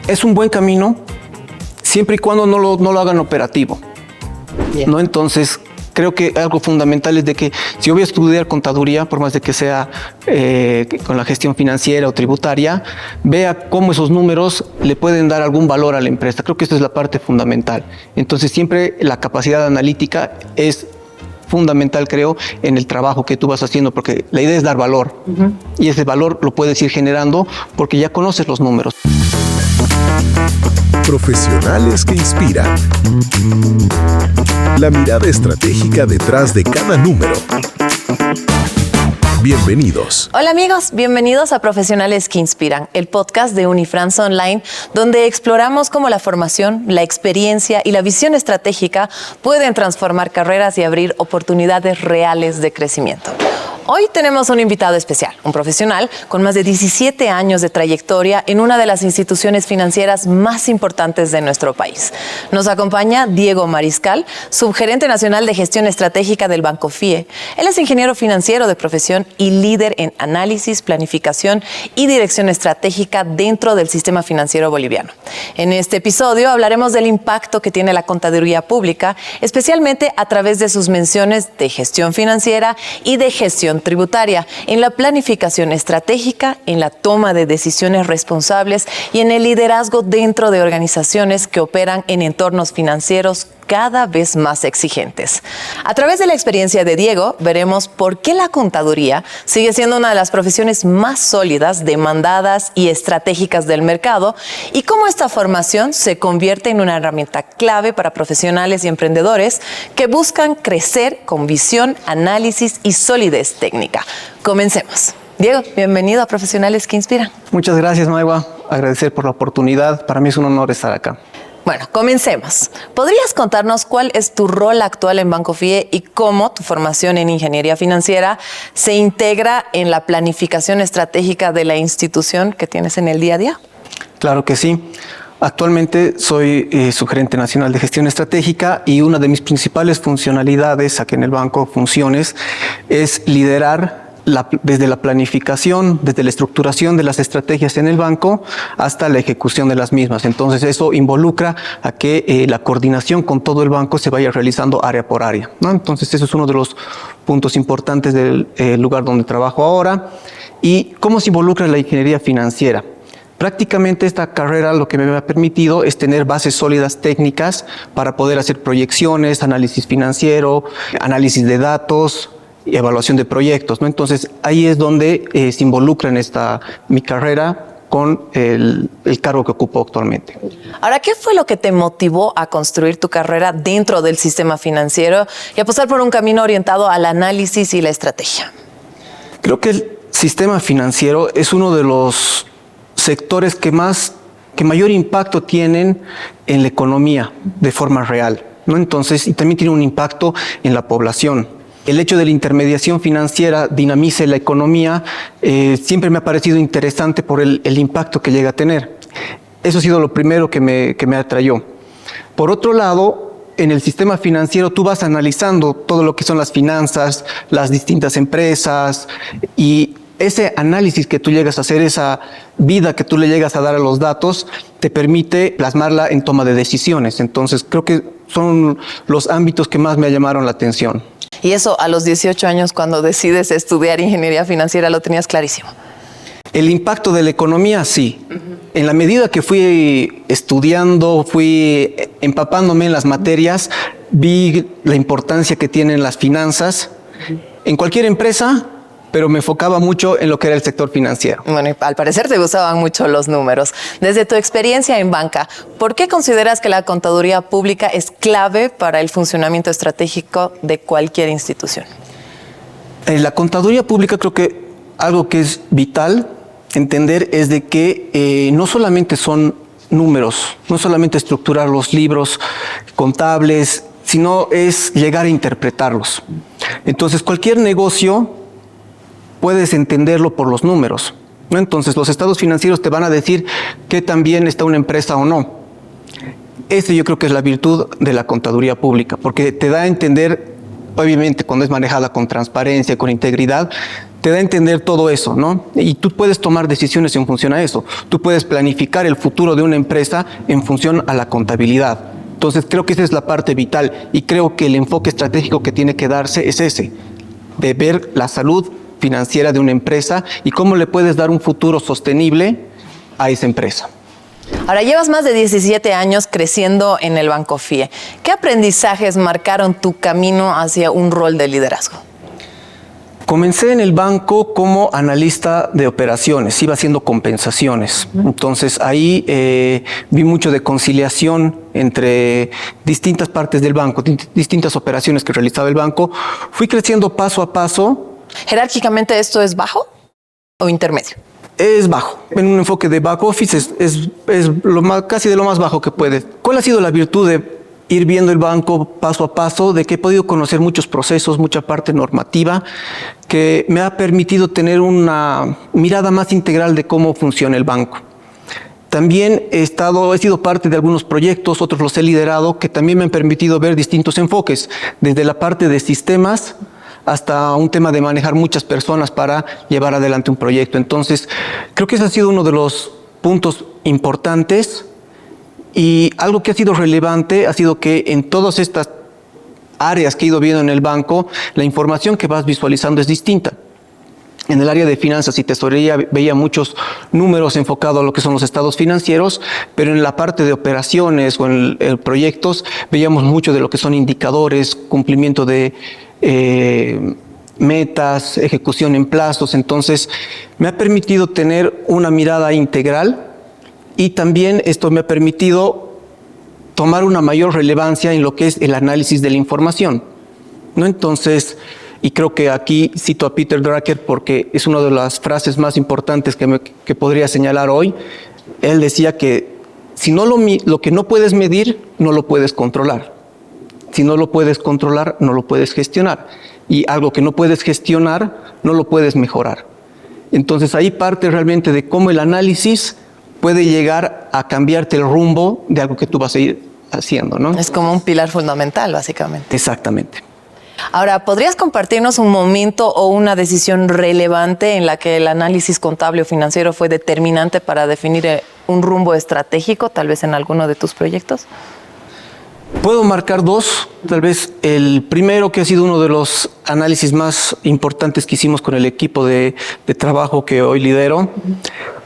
es un buen camino siempre y cuando no lo hagan operativo. Bien. ¿No? Entonces, creo que algo fundamental es de que si yo voy a estudiar contaduría, por más de que sea con la gestión financiera o tributaria, vea cómo esos números le pueden dar algún valor a la empresa. Creo que esta es la parte fundamental. Entonces, siempre la capacidad analítica es fundamental, creo, en el trabajo que tú vas haciendo, porque la idea es dar valor. Y ese valor lo puedes ir generando porque ya conoces los números. Profesionales que inspiran. La mirada estratégica detrás de cada número. Bienvenidos. Hola amigos, bienvenidos a Profesionales que Inspiran, el podcast de Unifrance Online, donde exploramos cómo la formación, la experiencia y la visión estratégica pueden transformar carreras y abrir oportunidades reales de crecimiento. Hoy tenemos un invitado especial, un profesional con más de 17 años de trayectoria en una de las instituciones financieras más importantes de nuestro país. Nos acompaña Diego Mariscal, subgerente nacional de gestión estratégica del Banco FIE. Él es ingeniero financiero de profesión y líder en análisis, planificación y dirección estratégica dentro del sistema financiero boliviano. En este episodio hablaremos del impacto que tiene la contaduría pública, especialmente a través de sus menciones de gestión financiera y de gestión tributaria, en la planificación estratégica, en la toma de decisiones responsables y en el liderazgo dentro de organizaciones que operan en entornos financieros cada vez más exigentes. A través de la experiencia de Diego, veremos por qué la contaduría sigue siendo una de las profesiones más sólidas, demandadas y estratégicas del mercado y cómo esta formación se convierte en una herramienta clave para profesionales y emprendedores que buscan crecer con visión, análisis y solidez técnica. Comencemos. Diego, bienvenido a Profesionales que Inspiran. Muchas gracias, Maiwa. Agradecer por la oportunidad. Para mí es un honor estar acá. Bueno, comencemos. ¿Podrías contarnos cuál es tu rol actual en Banco FIE y cómo tu formación en ingeniería financiera se integra en la planificación estratégica de la institución que tienes en el día a día? Claro que sí. Actualmente soy subgerente nacional de gestión estratégica y una de mis principales funcionalidades aquí en el banco, funciones, es liderar desde la planificación, desde la estructuración de las estrategias en el banco hasta la ejecución de las mismas. Entonces eso involucra a que la coordinación con todo el banco se vaya realizando área por área, ¿no? Entonces eso es uno de los puntos importantes del lugar donde trabajo ahora. ¿Y cómo se involucra la ingeniería financiera? Prácticamente esta carrera lo que me ha permitido es tener bases sólidas técnicas para poder hacer proyecciones, análisis financiero, análisis de datos, y evaluación de proyectos, ¿no? Entonces ahí es donde se involucra en mi carrera con el cargo que ocupo actualmente. Ahora, ¿qué fue lo que te motivó a construir tu carrera dentro del sistema financiero y apostar por un camino orientado al análisis y la estrategia? Creo que el sistema financiero es uno de los sectores que mayor impacto tienen en la economía de forma real, ¿no? Entonces, y también tiene un impacto en la población. El hecho de la intermediación financiera dinamice la economía, siempre me ha parecido interesante por el impacto que llega a tener. Eso ha sido lo primero que me atrayó. Por otro lado, en el sistema financiero tú vas analizando todo lo que son las finanzas, las distintas empresas, y ese análisis que tú llegas a hacer, esa vida que tú le llegas a dar a los datos, te permite plasmarla en toma de decisiones. Entonces creo que son los ámbitos que más me llamaron la atención. Y eso a los 18 años, cuando decides estudiar ingeniería financiera, lo tenías clarísimo. El impacto de la economía, sí. En la medida que fui estudiando, fui empapándome en las materias, vi la importancia que tienen las finanzas en cualquier empresa, pero me enfocaba mucho en lo que era el sector financiero. Bueno, y al parecer te gustaban mucho los números. Desde tu experiencia en banca, ¿por qué consideras que la contaduría pública es clave para el funcionamiento estratégico de cualquier institución? La contaduría pública, creo que algo que es vital entender es de que no solamente son números, no solamente estructurar los libros contables, sino es llegar a interpretarlos. Entonces, cualquier negocio puedes entenderlo por los números, ¿no? Entonces, los estados financieros te van a decir que también está una empresa o no. Yo creo que es la virtud de la contaduría pública, porque te da a entender, obviamente, cuando es manejada con transparencia, con integridad, te da a entender todo eso, ¿no? Y tú puedes tomar decisiones en función a eso. Tú puedes planificar el futuro de una empresa en función a la contabilidad. Entonces creo que esa es la parte vital y creo que el enfoque estratégico que tiene que darse es ese, de ver la salud financiera de una empresa y cómo le puedes dar un futuro sostenible a esa empresa. Ahora, llevas más de 17 años creciendo en el Banco FIE. ¿Qué aprendizajes marcaron tu camino hacia un rol de liderazgo? Comencé en el banco como analista de operaciones, iba haciendo compensaciones. Entonces ahí vi mucho de conciliación entre distintas partes del banco, distintas operaciones que realizaba el banco. Fui creciendo paso a paso. ¿Jerárquicamente esto es bajo o intermedio? Es bajo. En un enfoque de back office es casi de lo más bajo que puede. ¿Cuál ha sido la virtud de ir viendo el banco paso a paso? De que he podido conocer muchos procesos, mucha parte normativa, que me ha permitido tener una mirada más integral de cómo funciona el banco. También he sido parte de algunos proyectos, otros los he liderado, que también me han permitido ver distintos enfoques, desde la parte de sistemas hasta un tema de manejar muchas personas para llevar adelante un proyecto. Entonces, creo que ese ha sido uno de los puntos importantes. Y algo que ha sido relevante ha sido que en todas estas áreas que he ido viendo en el banco, la información que vas visualizando es distinta. En el área de finanzas y tesorería veía muchos números enfocados a lo que son los estados financieros, pero en la parte de operaciones o en proyectos veíamos mucho de lo que son indicadores, cumplimiento de metas, ejecución en plazos. Entonces, me ha permitido tener una mirada integral y también esto me ha permitido tomar una mayor relevancia en lo que es el análisis de la información, ¿no? Entonces, y creo que aquí cito a Peter Drucker porque es una de las frases más importantes que podría señalar hoy. Él decía que si no lo que no puedes medir, no lo puedes controlar. Si no lo puedes controlar, no lo puedes gestionar. Y algo que no puedes gestionar, no lo puedes mejorar. Entonces ahí parte realmente de cómo el análisis puede llegar a cambiarte el rumbo de algo que tú vas a ir haciendo, ¿no? Es como un pilar fundamental, básicamente. Exactamente. Ahora, ¿podrías compartirnos un momento o una decisión relevante en la que el análisis contable o financiero fue determinante para definir un rumbo estratégico, tal vez en alguno de tus proyectos? Puedo marcar dos. Tal vez el primero, que ha sido uno de los análisis más importantes que hicimos con el equipo de trabajo que hoy lidero,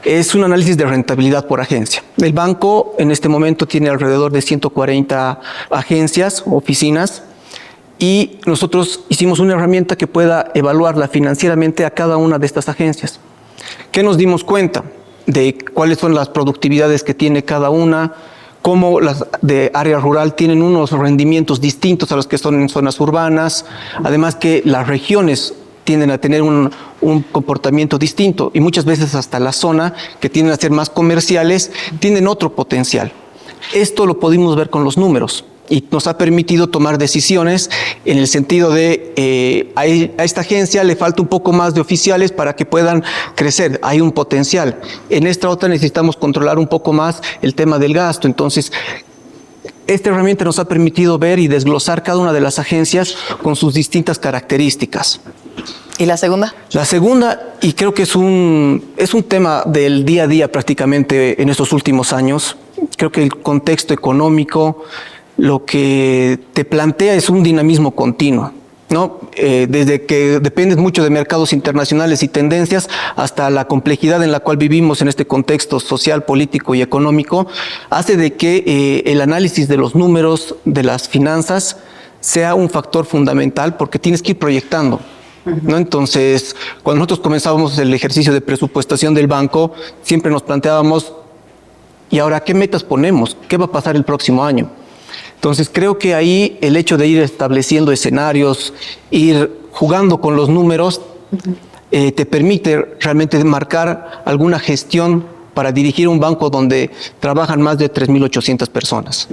es un análisis de rentabilidad por agencia. El banco en este momento tiene alrededor de 140 agencias, oficinas, y nosotros hicimos una herramienta que pueda evaluarla financieramente a cada una de estas agencias. ¿Qué nos dimos cuenta? De cuáles son las productividades que tiene cada una, cómo las de área rural tienen unos rendimientos distintos a los que son en zonas urbanas, además que las regiones tienden a tener un comportamiento distinto y muchas veces hasta la zona, que tienden a ser más comerciales, tienen otro potencial. Esto lo pudimos ver con los números y nos ha permitido tomar decisiones en el sentido de a esta agencia le falta un poco más de oficiales para que puedan crecer, hay un potencial. En esta otra necesitamos controlar un poco más el tema del gasto. Entonces, esta herramienta nos ha permitido ver y desglosar cada una de las agencias con sus distintas características. ¿Y la segunda? La segunda, y creo que es un tema del día a día prácticamente en estos últimos años, creo que el contexto económico lo que te plantea es un dinamismo continuo, ¿no? Desde que dependes mucho de mercados internacionales y tendencias hasta la complejidad en la cual vivimos en este contexto social, político y económico, hace de que el análisis de los números, de las finanzas, sea un factor fundamental porque tienes que ir proyectando, ¿no? Entonces, cuando nosotros comenzábamos el ejercicio de presupuestación del banco, siempre nos planteábamos, ¿y ahora qué metas ponemos? ¿Qué va a pasar el próximo año? Entonces creo que ahí el hecho de ir estableciendo escenarios, ir jugando con los números, te permite realmente marcar alguna gestión para dirigir un banco donde trabajan más de 3.800 personas.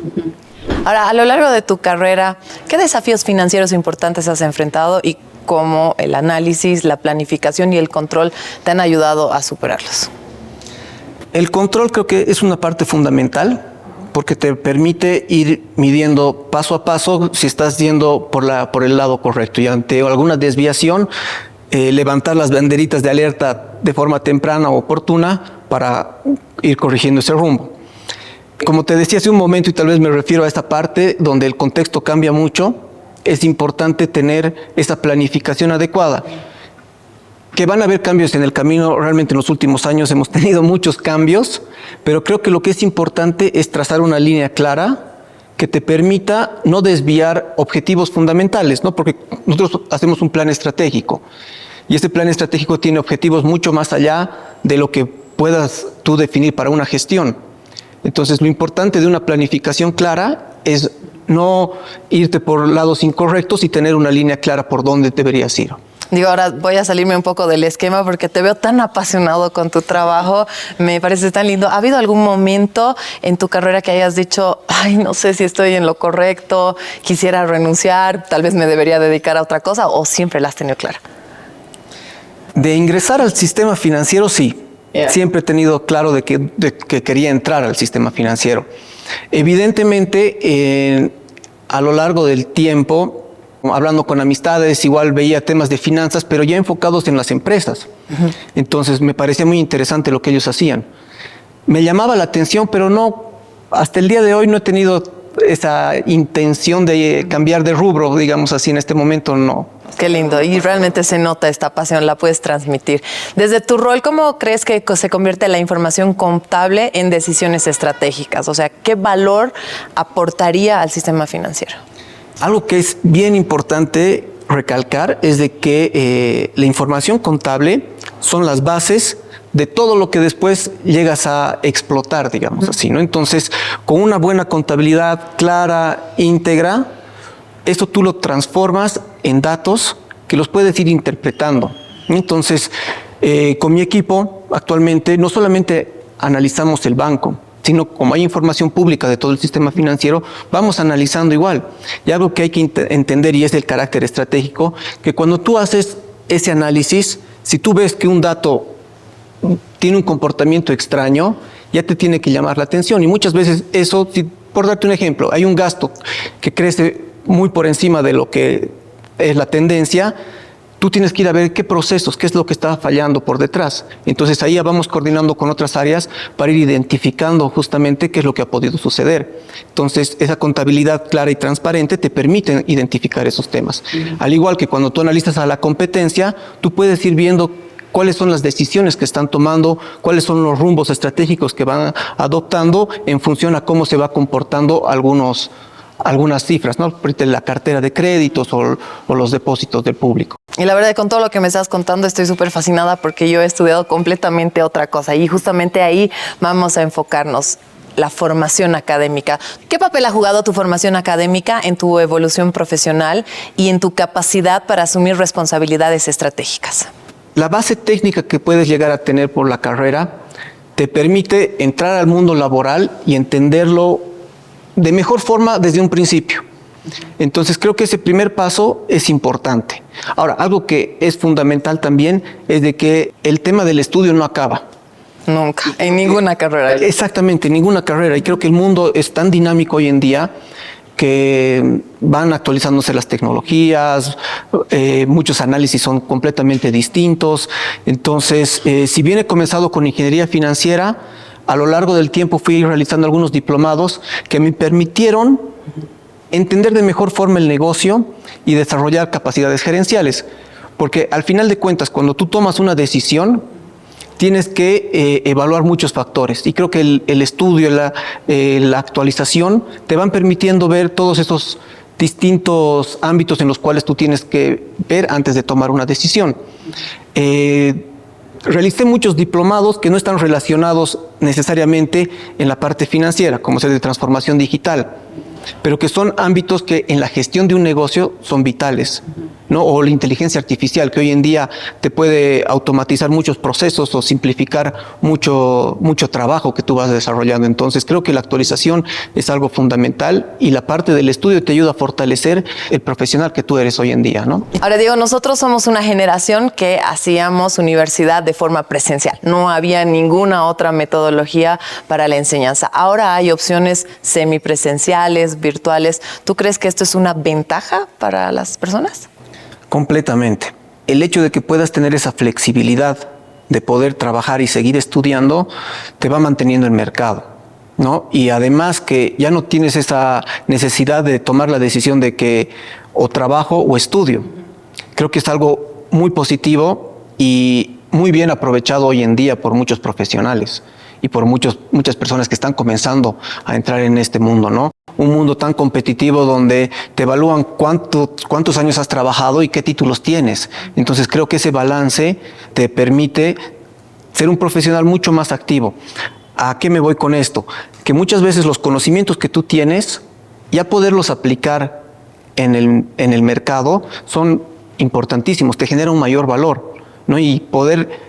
Ahora, a lo largo de tu carrera, ¿qué desafíos financieros importantes has enfrentado y cómo el análisis, la planificación y el control te han ayudado a superarlos? El control creo que es una parte fundamental, porque te permite ir midiendo paso a paso si estás yendo por el lado correcto y ante alguna desviación levantar las banderitas de alerta de forma temprana o oportuna para ir corrigiendo ese rumbo. Como te decía hace un momento, y tal vez me refiero a esta parte donde el contexto cambia mucho, es importante tener esa planificación adecuada. Que van a haber cambios en el camino, realmente en los últimos años hemos tenido muchos cambios, pero creo que lo que es importante es trazar una línea clara que te permita no desviar objetivos fundamentales, ¿no? Porque nosotros hacemos un plan estratégico y ese plan estratégico tiene objetivos mucho más allá de lo que puedas tú definir para una gestión. Entonces, lo importante de una planificación clara es no irte por lados incorrectos y tener una línea clara por dónde deberías ir. Digo, ahora voy a salirme un poco del esquema porque te veo tan apasionado con tu trabajo, me parece tan lindo. ¿Ha habido algún momento en tu carrera que hayas dicho, ay, no sé si estoy en lo correcto, quisiera renunciar, tal vez me debería dedicar a otra cosa, o siempre la has tenido clara? De ingresar al sistema financiero, sí. Yeah. Siempre he tenido claro de que quería entrar al sistema financiero. Evidentemente, a lo largo del tiempo, hablando con amistades, igual veía temas de finanzas, pero ya enfocados en las empresas. Entonces me parecía muy interesante lo que ellos hacían. Me llamaba la atención, pero no, hasta el día de hoy no he tenido esa intención de cambiar de rubro, digamos así, en este momento no. Qué lindo, y realmente se nota esta pasión, la puedes transmitir. Desde tu rol, ¿cómo crees que se convierte la información contable en decisiones estratégicas? O sea, ¿qué valor aportaría al sistema financiero? Algo que es bien importante recalcar es de que la información contable son las bases de todo lo que después llegas a explotar, digamos así, ¿no? Entonces, con una buena contabilidad clara, íntegra, esto tú lo transformas en datos que los puedes ir interpretando. Entonces, con mi equipo actualmente no solamente analizamos el banco, sino como hay información pública de todo el sistema financiero, vamos analizando igual. Y algo que hay que entender, y es el carácter estratégico, que cuando tú haces ese análisis, si tú ves que un dato tiene un comportamiento extraño, ya te tiene que llamar la atención. Y muchas veces eso, por darte un ejemplo, hay un gasto que crece muy por encima de lo que es la tendencia, tú tienes que ir a ver qué procesos, qué es lo que está fallando por detrás. Entonces ahí ya vamos coordinando con otras áreas para ir identificando justamente qué es lo que ha podido suceder. Entonces esa contabilidad clara y transparente te permite identificar esos temas. Al igual que cuando tú analizas a la competencia, tú puedes ir viendo cuáles son las decisiones que están tomando, cuáles son los rumbos estratégicos que van adoptando en función a cómo se va comportando algunas cifras, ¿no? La cartera de créditos o los depósitos del público. Y la verdad, con todo lo que me estás contando, estoy súper fascinada porque yo he estudiado completamente otra cosa y justamente ahí vamos a enfocarnos. La formación académica. ¿Qué papel ha jugado tu formación académica en tu evolución profesional y en tu capacidad para asumir responsabilidades estratégicas? La base técnica que puedes llegar a tener por la carrera te permite entrar al mundo laboral y entenderlo de mejor forma desde un principio. Entonces creo que ese primer paso es importante. Ahora, algo que es fundamental también es de que el tema del estudio no acaba. Nunca, en ninguna carrera. Exactamente, en ninguna carrera. Y creo que el mundo es tan dinámico hoy en día que van actualizándose las tecnologías, muchos análisis son completamente distintos. Entonces, si bien he comenzado con ingeniería financiera, a lo largo del tiempo fui realizando algunos diplomados que me permitieron entender de mejor forma el negocio y desarrollar capacidades gerenciales. Porque al final de cuentas, cuando tú tomas una decisión, tienes que evaluar muchos factores. Y creo que el estudio, la actualización, te van permitiendo ver todos esos distintos ámbitos en los cuales tú tienes que ver antes de tomar una decisión. Realicé muchos diplomados que no están relacionados necesariamente en la parte financiera, como ser de transformación digital, pero que son ámbitos que en la gestión de un negocio son vitales, ¿no? O la inteligencia artificial, que hoy en día te puede automatizar muchos procesos o simplificar mucho trabajo que tú vas desarrollando. Entonces creo que la actualización es algo fundamental y la parte del estudio te ayuda a fortalecer el profesional que tú eres hoy en día, ¿no? Ahora digo, nosotros somos una generación que hacíamos universidad de forma presencial. No había ninguna otra metodología para la enseñanza. Ahora hay opciones semipresenciales, virtuales. ¿Tú crees que esto es una ventaja para las personas? Completamente. el hecho de que puedas tener esa flexibilidad de poder trabajar y seguir estudiando, te va manteniendo en mercado, ¿no? Y además que ya no tienes esa necesidad de tomar la decisión de que o trabajo o estudio. Creo que es algo muy positivo y muy bien aprovechado hoy en día por muchos profesionales y por muchas personas que están comenzando a entrar en este mundo, ¿no? Un mundo tan competitivo donde te evalúan cuántos años has trabajado y qué títulos tienes. Entonces creo que ese balance te permite ser un profesional mucho más activo. ¿A qué me voy con esto? Que muchas veces los conocimientos que tú tienes, ya poderlos aplicar en el mercado son importantísimos, te genera un mayor valor, ¿no? Y poder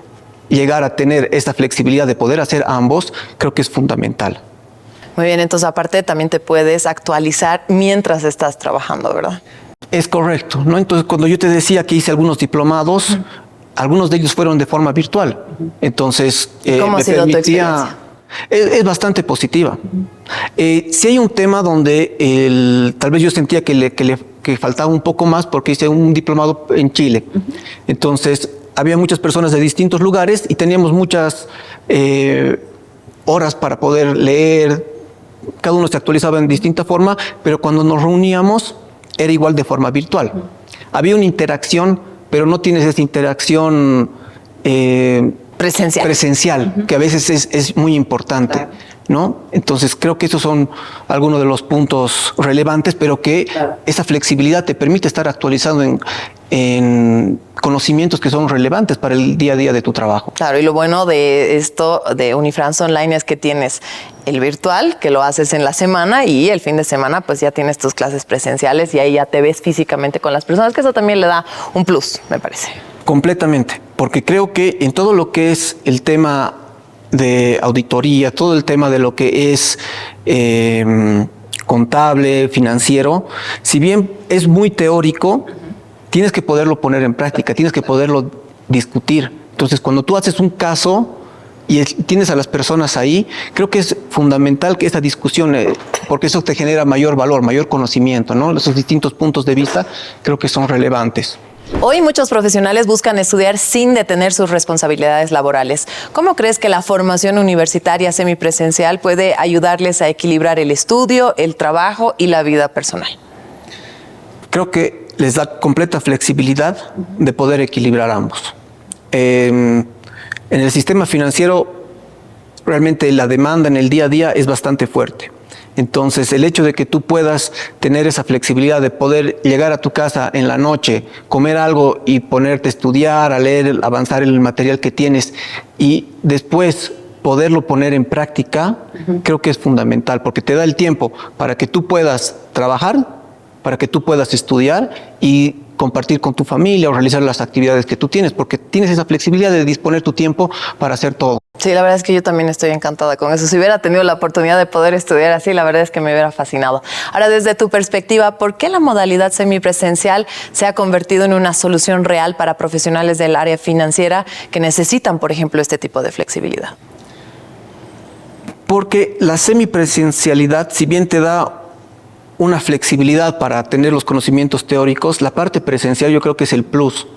llegar a tener esta flexibilidad de poder hacer ambos, creo que es fundamental. Muy bien, entonces aparte también te puedes actualizar mientras estás trabajando, ¿verdad? Es correcto, ¿no? Entonces cuando yo te decía que hice algunos diplomados, algunos de ellos fueron de forma virtual. Entonces, ¿cómo ha sido tu experiencia? Es bastante positiva. Sí hay un tema donde tal vez yo sentía que faltaba un poco más porque hice un diplomado en Chile. Entonces, había muchas personas de distintos lugares y teníamos muchas horas para poder leer. Cada uno se actualizaba en distinta forma, pero cuando nos reuníamos era igual de forma virtual. Había una interacción, pero no tienes esa interacción presencial, que a veces es muy importante, ¿no? Entonces creo que esos son algunos de los puntos relevantes, pero que esa flexibilidad te permite estar actualizado en conocimientos que son relevantes para el día a día de tu trabajo. Claro, y lo bueno de esto de Unifrance Online es que tienes el virtual, que lo haces en la semana, y el fin de semana pues ya tienes tus clases presenciales y ahí ya te ves físicamente con las personas, que eso también le da un plus, me parece. Completamente, porque creo que en todo lo que es el tema de auditoría, todo el tema de lo que es contable, financiero, si bien es muy teórico, tienes que poderlo poner en práctica, tienes que poderlo discutir. Entonces, cuando tú haces un caso y tienes a las personas ahí, creo que es fundamental que esta discusión, porque eso te genera mayor valor, mayor conocimiento, ¿no? Esos distintos puntos de vista creo que son relevantes. Hoy muchos profesionales buscan estudiar sin detener sus responsabilidades laborales. ¿Cómo crees que la formación universitaria semipresencial puede ayudarles a equilibrar el estudio, el trabajo y la vida personal? Creo que les da completa flexibilidad de poder equilibrar ambos. En el sistema financiero, realmente la demanda en el día a día es bastante fuerte. Entonces, el hecho de que tú puedas tener esa flexibilidad de poder llegar a tu casa en la noche, comer algo y ponerte a estudiar, a leer, avanzar en el material que tienes y después poderlo poner en práctica, creo que es fundamental porque te da el tiempo para que tú puedas trabajar, para que tú puedas estudiar y compartir con tu familia o realizar las actividades que tú tienes, porque tienes esa flexibilidad de disponer tu tiempo para hacer todo. Sí, la verdad es que yo también estoy encantada con eso. Si hubiera tenido la oportunidad de poder estudiar así, la verdad es que me hubiera fascinado. Ahora, desde tu perspectiva, ¿por qué la modalidad semipresencial se ha convertido en una solución real para profesionales del área financiera que necesitan, por ejemplo, este tipo de flexibilidad? Porque la semipresencialidad, si bien te da una flexibilidad para tener los conocimientos teóricos, la parte presencial yo creo que es el plus,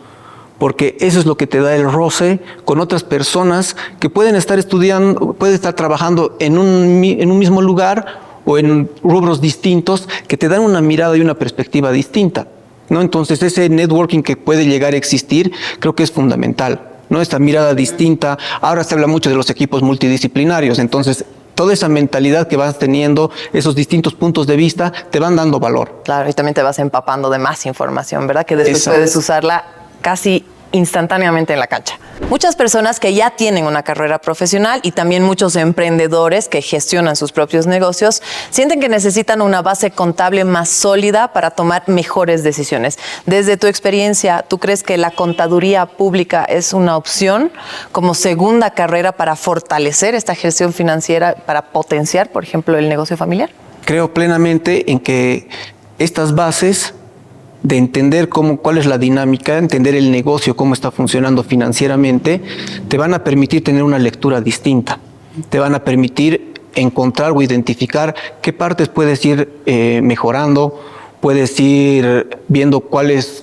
porque eso es lo que te da el roce con otras personas que pueden estar estudiando, pueden estar trabajando en un mismo lugar o en rubros distintos que te dan una mirada y una perspectiva distinta, ¿no? Entonces ese networking que puede llegar a existir creo que es fundamental, ¿no? Esta mirada distinta. Ahora se habla mucho de los equipos multidisciplinarios, entonces toda esa mentalidad que vas teniendo, esos distintos puntos de vista, te van dando valor. Claro, y también te vas empapando de más información, ¿verdad? Que después puedes usarla casi instantáneamente en la cancha. Muchas personas que ya tienen una carrera profesional y también muchos emprendedores que gestionan sus propios negocios sienten que necesitan una base contable más sólida para tomar mejores decisiones. Desde tu experiencia, ¿tú crees que la contaduría pública es una opción como segunda carrera para fortalecer esta gestión financiera, para potenciar, por ejemplo, el negocio familiar? Creo plenamente en que estas bases de entender cuál es la dinámica, entender el negocio, cómo está funcionando financieramente, te van a permitir tener una lectura distinta. Te van a permitir encontrar o identificar qué partes puedes ir mejorando puedes ir viendo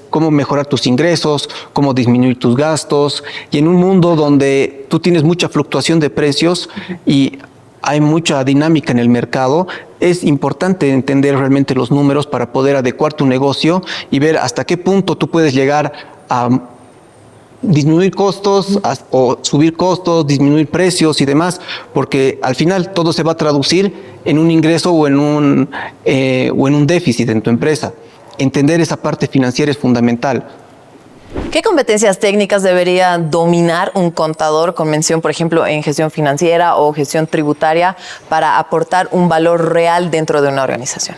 cómo mejorar tus ingresos, cómo disminuir tus gastos. Y en un mundo donde tú tienes mucha fluctuación de precios y hay mucha dinámica en el mercado, es importante entender realmente los números para poder adecuar tu negocio y ver hasta qué punto tú puedes llegar a disminuir costos o subir costos, disminuir precios y demás, porque al final todo se va a traducir en un ingreso o en un déficit en tu empresa. Entender esa parte financiera es fundamental. ¿Qué competencias técnicas debería dominar un contador con mención, por ejemplo, en gestión financiera o gestión tributaria para aportar un valor real dentro de una organización?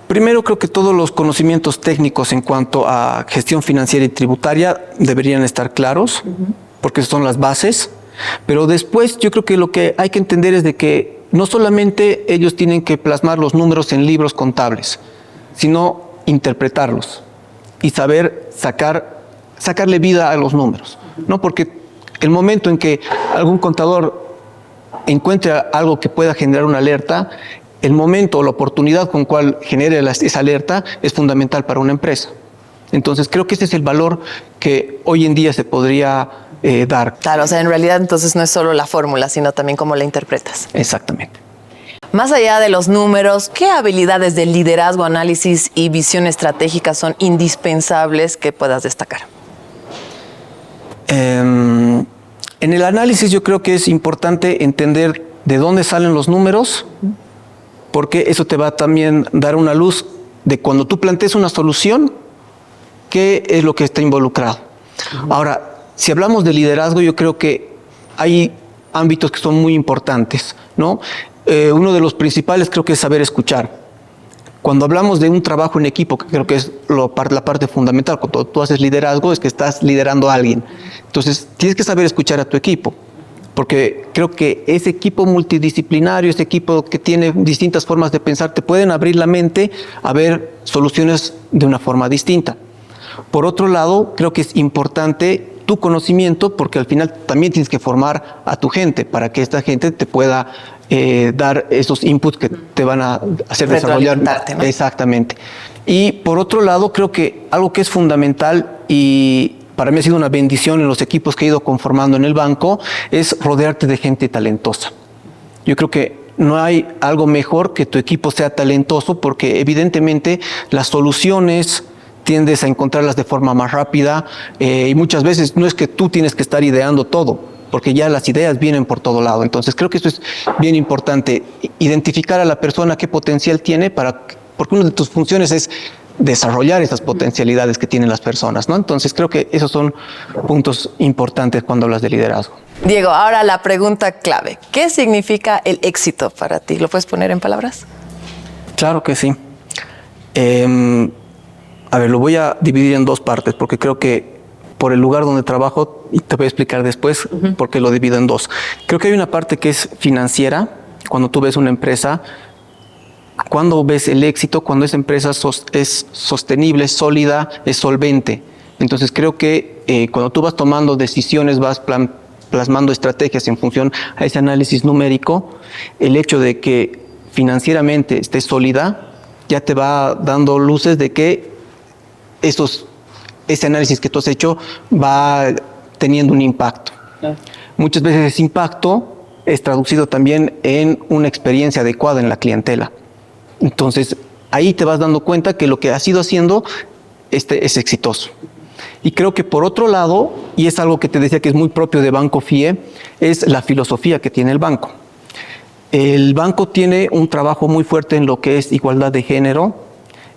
Primero, creo que todos los conocimientos técnicos en cuanto a gestión financiera y tributaria deberían estar claros, porque son las bases. Pero después yo creo que lo que hay que entender es de que no solamente ellos tienen que plasmar los números en libros contables, sino interpretarlos y saber sacarle vida a los números, ¿no? Porque el momento en que algún contador encuentre algo que pueda generar una alerta, el momento o la oportunidad con cual genere esa alerta es fundamental para una empresa. Entonces creo que ese es el valor que hoy en día se podría dar. Claro, o sea, en realidad entonces no es solo la fórmula, sino también cómo la interpretas. Exactamente. Más allá de los números, ¿qué habilidades de liderazgo, análisis y visión estratégica son indispensables que puedas destacar? En el análisis yo creo que es importante entender de dónde salen los números, porque eso te va a también dar una luz de cuando tú plantees una solución, qué es lo que está involucrado. Ahora, si hablamos de liderazgo, yo creo que hay ámbitos que son muy importantes, ¿no? Uno de los principales creo que es saber escuchar. Cuando hablamos de un trabajo en equipo, que creo que es la parte fundamental, cuando tú haces liderazgo es que estás liderando a alguien. Entonces, tienes que saber escuchar a tu equipo, porque creo que ese equipo multidisciplinario, ese equipo que tiene distintas formas de pensar, te pueden abrir la mente a ver soluciones de una forma distinta. Por otro lado, creo que es importante tu conocimiento, porque al final también tienes que formar a tu gente para que esta gente te pueda dar esos inputs que te van a hacer desarrollar. ¿No? Exactamente. Y por otro lado, creo que algo que es fundamental y para mí ha sido una bendición en los equipos que he ido conformando en el banco es rodearte de gente talentosa. Yo creo que no hay algo mejor que tu equipo sea talentoso, porque evidentemente las soluciones tiendes a encontrarlas de forma más rápida y muchas veces no es que tú tienes que estar ideando todo, porque ya las ideas vienen por todo lado. Entonces creo que eso es bien importante, identificar a la persona qué potencial tiene, porque una de tus funciones es desarrollar esas potencialidades que tienen las personas, ¿no? Entonces creo que esos son puntos importantes cuando hablas de liderazgo. Diego, ahora la pregunta clave. ¿Qué significa el éxito para ti? ¿Lo puedes poner en palabras? Claro que sí. A ver, lo voy a dividir en dos partes, porque creo que por el lugar donde trabajo, y te voy a explicar después por qué lo divido en dos. Creo que hay una parte que es financiera, cuando tú ves una empresa, cuando ves el éxito, cuando esa empresa es sostenible, es sólida, es solvente. Entonces creo que cuando tú vas tomando decisiones, vas plasmando estrategias en función a ese análisis numérico, el hecho de que financieramente esté sólida, ya te va dando luces de que ese análisis que tú has hecho va teniendo un impacto. Muchas veces ese impacto es traducido también en una experiencia adecuada en la clientela. Entonces, ahí te vas dando cuenta que lo que has ido haciendo es exitoso. Y creo que por otro lado, y es algo que te decía que es muy propio de Banco FIE, es la filosofía que tiene el banco. El banco tiene un trabajo muy fuerte en lo que es igualdad de género,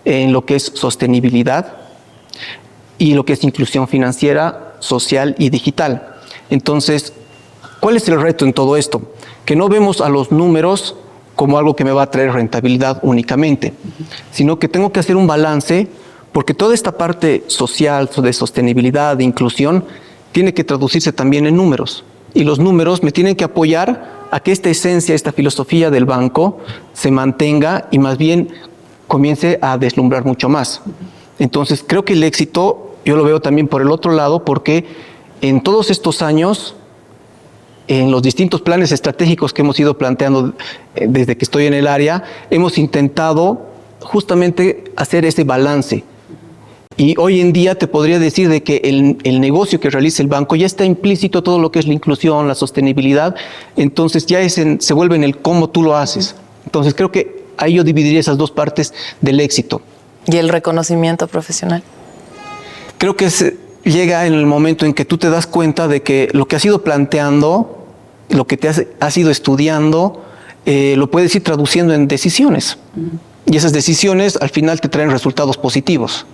en lo que es sostenibilidad y lo que es inclusión financiera, social y digital. Entonces, ¿cuál es el reto en todo esto? Que no vemos a los números como algo que me va a traer rentabilidad únicamente, sino que tengo que hacer un balance, porque toda esta parte social, de sostenibilidad, de inclusión, tiene que traducirse también en números. Y los números me tienen que apoyar a que esta esencia, esta filosofía del banco se mantenga y más bien comience a deslumbrar mucho más. Entonces, creo que el éxito, yo lo veo también por el otro lado, porque en todos estos años, en los distintos planes estratégicos que hemos ido planteando desde que estoy en el área, hemos intentado justamente hacer ese balance. Y hoy en día te podría decir de que el negocio que realiza el banco ya está implícito todo lo que es la inclusión, la sostenibilidad, entonces ya se vuelve en el cómo tú lo haces. Entonces creo que ahí yo dividiría esas dos partes del éxito. ¿Y el reconocimiento profesional? Creo que llega en el momento en que tú te das cuenta de que lo que has ido planteando, lo que has ido estudiando, lo puedes ir traduciendo en decisiones. Y esas decisiones al final te traen resultados positivos.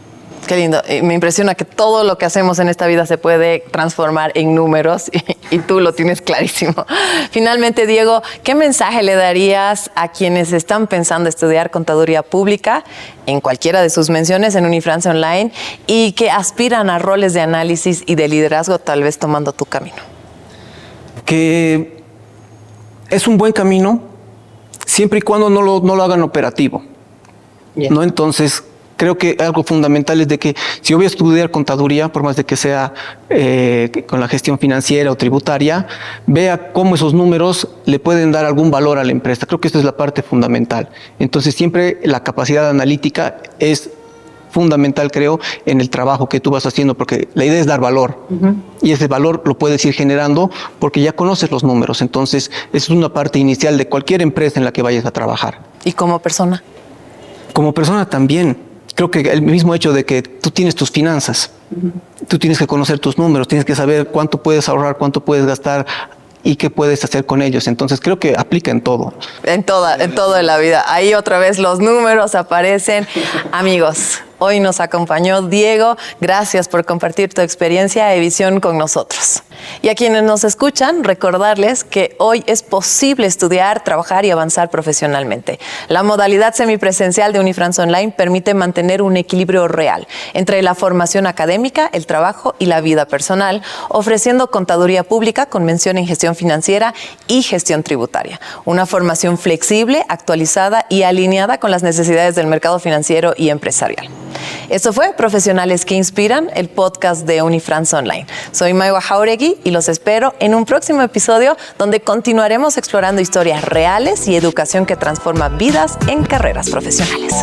Qué lindo. Me impresiona que todo lo que hacemos en esta vida se puede transformar en números y tú lo tienes clarísimo. Finalmente, Diego, ¿qué mensaje le darías a quienes están pensando estudiar contaduría pública en cualquiera de sus menciones en Unifrance Online y que aspiran a roles de análisis y de liderazgo, tal vez tomando tu camino? Que es un buen camino siempre y cuando no lo hagan operativo. Yeah. ¿No? Entonces, creo que algo fundamental es de que si yo voy a estudiar contaduría, por más de que sea con la gestión financiera o tributaria, vea cómo esos números le pueden dar algún valor a la empresa. Creo que esta es la parte fundamental. Entonces siempre la capacidad analítica es fundamental, creo, en el trabajo que tú vas haciendo, porque la idea es dar valor. Y ese valor lo puedes ir generando porque ya conoces los números. Entonces, es una parte inicial de cualquier empresa en la que vayas a trabajar. ¿Y como persona? Como persona también. Creo que el mismo hecho de que tú tienes tus finanzas, tú tienes que conocer tus números, tienes que saber cuánto puedes ahorrar, cuánto puedes gastar y qué puedes hacer con ellos. Entonces creo que aplica en todo. En todo en la vida. Ahí otra vez los números aparecen. Amigos, hoy nos acompañó Diego. Gracias por compartir tu experiencia y visión con nosotros. Y a quienes nos escuchan, recordarles que hoy es posible estudiar, trabajar y avanzar profesionalmente. La modalidad semipresencial de Unifrance Online permite mantener un equilibrio real entre la formación académica, el trabajo y la vida personal, ofreciendo contaduría pública con mención en gestión financiera y gestión tributaria. Una formación flexible, actualizada y alineada con las necesidades del mercado financiero y empresarial. Esto fue Profesionales que Inspiran, el podcast de Unifrance Online. Soy Maiwa Jauregui y los espero en un próximo episodio donde continuaremos explorando historias reales y educación que transforma vidas en carreras profesionales.